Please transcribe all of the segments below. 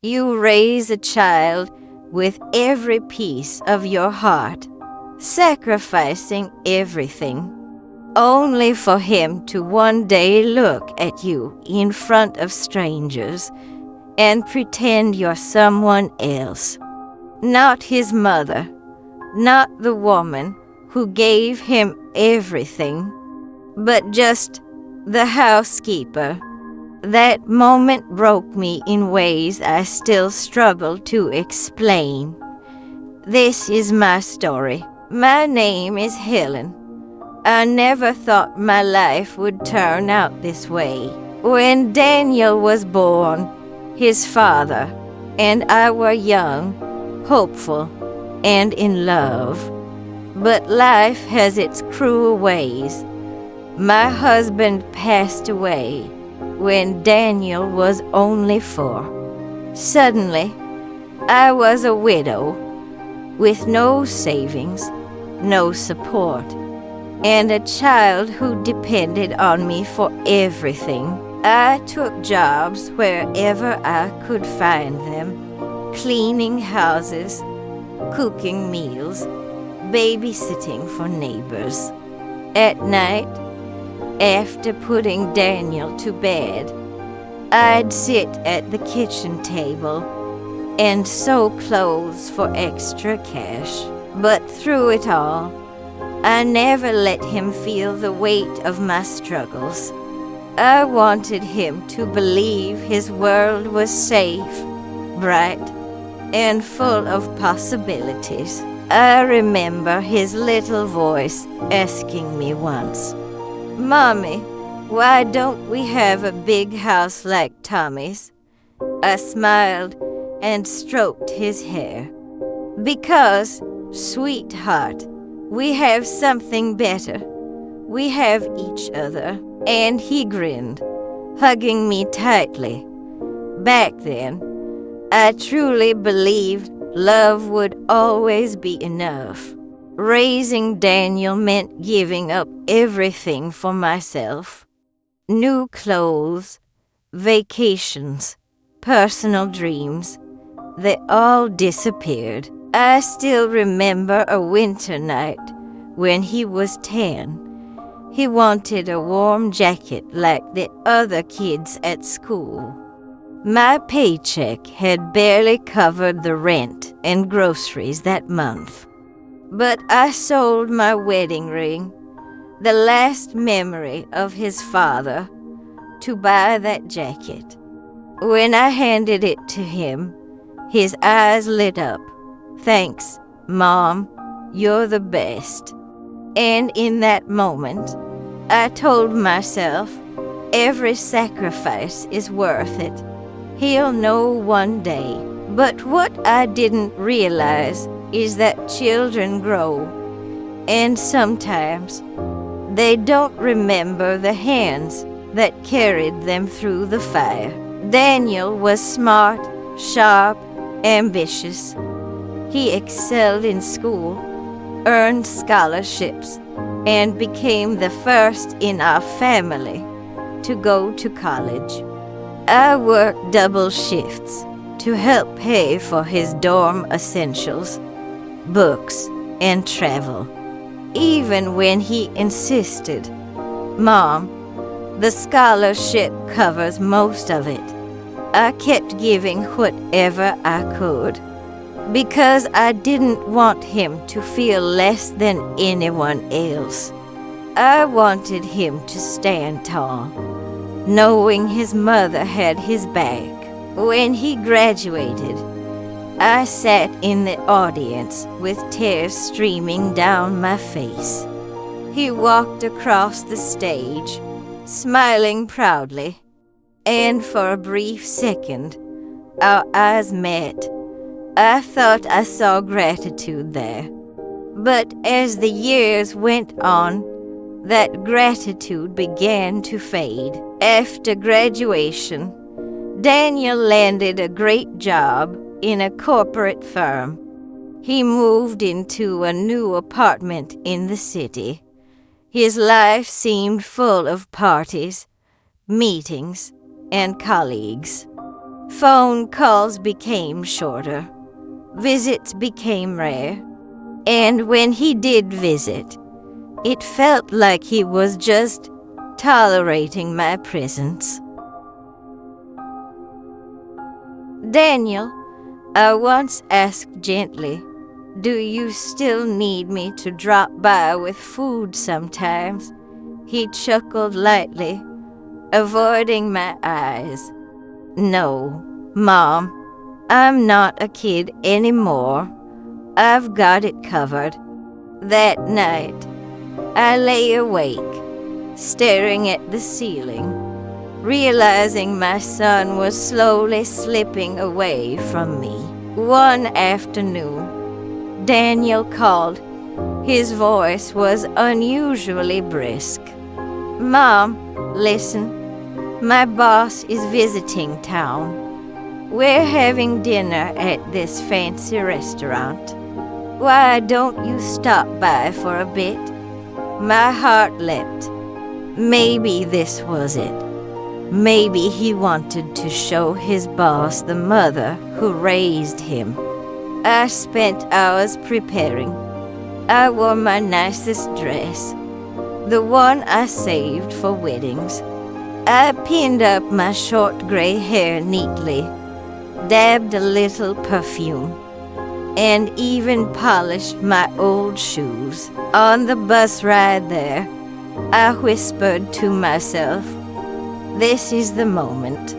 You raise a child with every piece of your heart, sacrificing everything, only for him to one day look at you in front of strangers and pretend you're someone else. Not his mother, not the woman who gave him everything, but just the housekeeper. That moment broke me in ways I still struggle to explain. This is my story. My name is Helen. I never thought my life would turn out this way. When Daniel was born, his father and I were young, hopeful, and in love. But life has its cruel ways. My husband passed away when Daniel was only 4. Suddenly, I was a widow with no savings, no support, and a child who depended on me for everything. I took jobs wherever I could find them, cleaning houses, cooking meals, babysitting for neighbors. At night, after putting Daniel to bed, I'd sit at the kitchen table and sew clothes for extra cash. But through it all, I never let him feel the weight of my struggles. I wanted him to believe his world was safe, bright, and full of possibilities. I remember his little voice asking me once, "Mommy, why don't we have a big house like Tommy's?" I smiled and stroked his hair. "Because, sweetheart, we have something better. We have each other." And he grinned, hugging me tightly. Back then, I truly believed love would always be enough. Raising Daniel meant giving up everything for myself. New clothes, vacations, personal dreams, they all disappeared. I still remember a winter night when he was 10. He wanted a warm jacket like the other kids at school. My paycheck had barely covered the rent and groceries that month. But I sold my wedding ring, the last memory of his father, to buy that jacket. When I handed it to him, his eyes lit up. "Thanks, Mom, you're the best." And in that moment, I told myself, every sacrifice is worth it. He'll know one day. But what I didn't realize is that children grow, and sometimes they don't remember the hands that carried them through the fire. Daniel was smart, sharp, ambitious. He excelled in school, earned scholarships, and became the first in our family to go to college. I worked double shifts to help pay for his dorm essentials, books, and travel. Even when he insisted, "Mom, the scholarship covers most of it," I kept giving whatever I could, because I didn't want him to feel less than anyone else. I wanted him to stand tall, knowing his mother had his back. When he graduated, I sat in the audience with tears streaming down my face. He walked across the stage, smiling proudly, and for a brief second, our eyes met. I thought I saw gratitude there. But as the years went on, that gratitude began to fade. After graduation, Daniel landed a great job in a corporate firm. He moved into a new apartment in the city. His life seemed full of parties, meetings, and colleagues. Phone calls became shorter. Visits became rare. And when he did visit, it felt like he was just tolerating my presence. Daniel, I once asked gently, "Do you still need me to drop by with food sometimes?" He chuckled lightly, avoiding my eyes. "No, Mom, I'm not a kid anymore. I've got it covered." That night, I lay awake, staring at the ceiling, realizing my son was slowly slipping away from me. One afternoon, Daniel called. His voice was unusually brisk. "Mom, listen, my boss is visiting town. We're having dinner at this fancy restaurant. Why don't you stop by for a bit?" My heart leapt. Maybe this was it. Maybe he wanted to show his boss the mother who raised him. I spent hours preparing. I wore my nicest dress, the one I saved for weddings. I pinned up my short gray hair neatly, dabbed a little perfume, and even polished my old shoes. On the bus ride there, I whispered to myself, "This is the moment.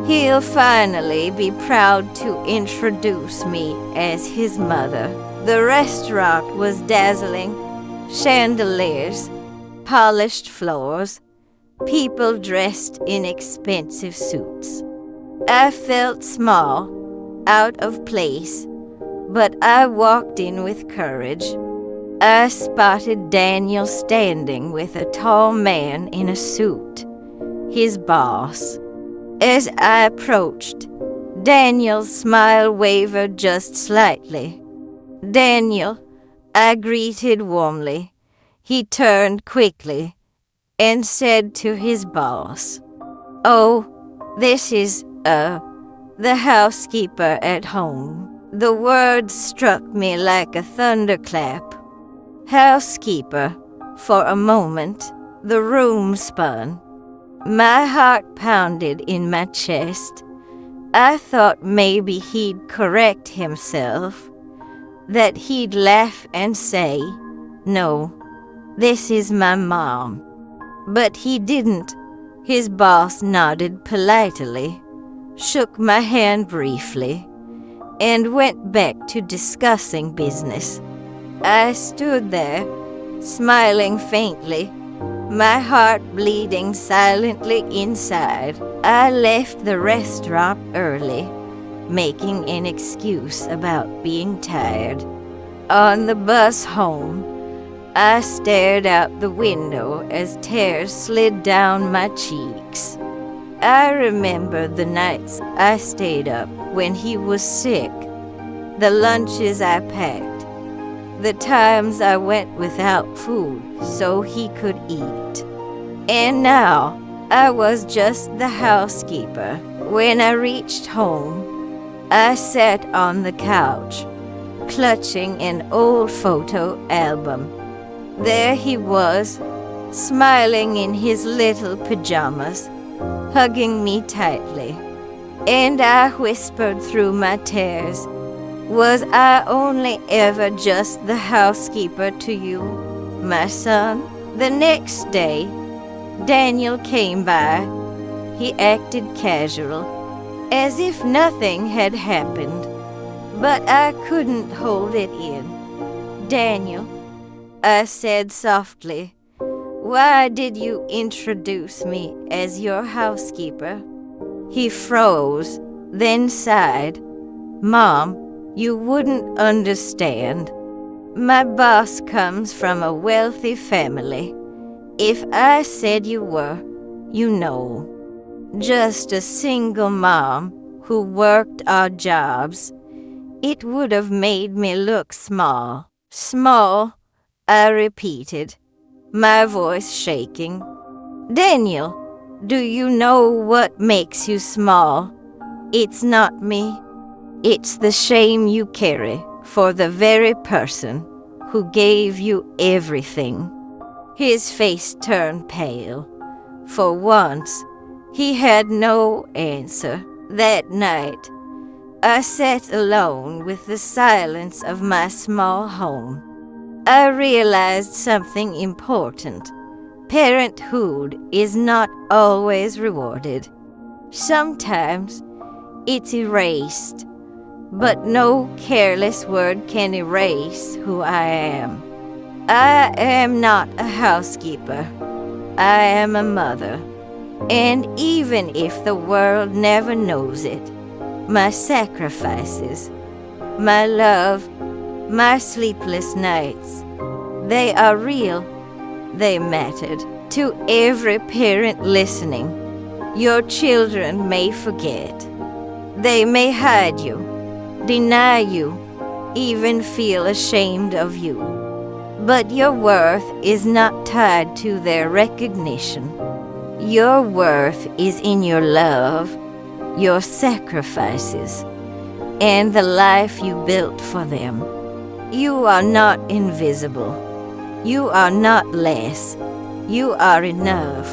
He'll finally be proud to introduce me as his mother." The restaurant was dazzling. Chandeliers, polished floors, people dressed in expensive suits. I felt small, out of place, but I walked in with courage. I spotted Daniel standing with a tall man in a suit, his boss. As I approached, Daniel's smile wavered just slightly. "Daniel," I greeted warmly. He turned quickly and said to his boss, "Oh, this is, the housekeeper at home." The words struck me like a thunderclap. Housekeeper. For a moment, the room spun. My heart pounded in my chest. I thought maybe he'd correct himself, that he'd laugh and say, "No, this is my mom." But he didn't. His boss nodded politely, shook my hand briefly, and went back to discussing business. I stood there, smiling faintly, my heart bleeding silently inside. I left the restaurant early, making an excuse about being tired. On the bus home, I stared out the window as tears slid down my cheeks. I remember the nights I stayed up when he was sick, the lunches I packed, the times I went without food so he could eat. And now, I was just the housekeeper. When I reached home, I sat on the couch, clutching an old photo album. There he was, smiling in his little pajamas, hugging me tightly. And I whispered through my tears, "Was I only ever just the housekeeper to you, my son?" The next day, Daniel came by. He acted casual, as if nothing had happened. But I couldn't hold it in. "Daniel," I said softly, "why did you introduce me as your housekeeper?" He froze, then sighed. "Mom, you wouldn't understand. My boss comes from a wealthy family. If I said you were, you know, just a single mom who worked odd jobs, it would have made me look small." "Small," I repeated, my voice shaking. "Daniel, do you know what makes you small? It's not me. It's the shame you carry for the very person who gave you everything." His face turned pale. For once, he had no answer. That night, I sat alone with the silence of my small home. I realized something important. Parenthood is not always rewarded. Sometimes it's erased, but no careless word can erase who I am. I am not a housekeeper. I am a mother. And even if the world never knows it, my sacrifices, my love, my sleepless nights, they are real. They mattered. To every parent listening, your children may forget. They may hide you, deny you, even feel ashamed of you. But your worth is not tied to their recognition. Your worth is in your love, your sacrifices, and the life you built for them. You are not invisible. You are not less. You are enough.